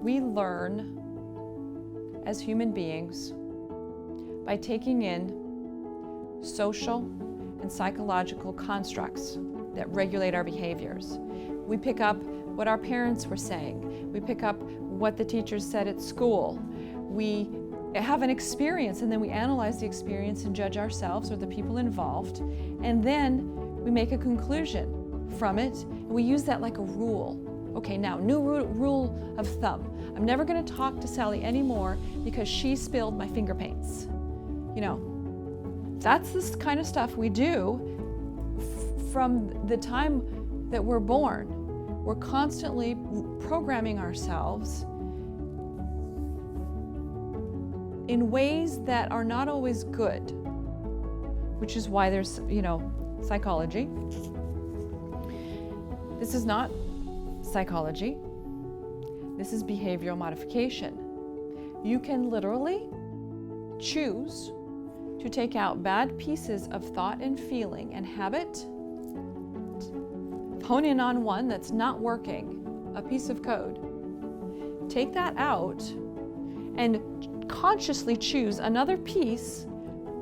We learn as human beings by taking in social and psychological constructs that regulate our behaviors. We pick up what our parents were saying. We pick up what the teachers said at school. We have an experience, and then we analyze the experience and judge ourselves or the people involved, and then we make a conclusion from it, and we use that like a rule. Okay, now, new rule of thumb. I'm never going to talk to Sally anymore because she spilled my finger paints. You know, that's this kind of stuff we do from the time that we're born. We're constantly programming ourselves in ways that are not always good, which is why there's, psychology. This is not psychology. This is behavioral modification. You can literally choose to take out bad pieces of thought and feeling and habit, hone in on one that's not working, a piece of code. Take that out and consciously choose another piece,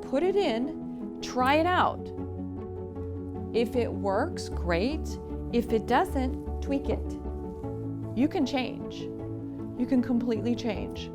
put it in, try it out. If it works, great. If it doesn't, tweak it. You can change. You can completely change.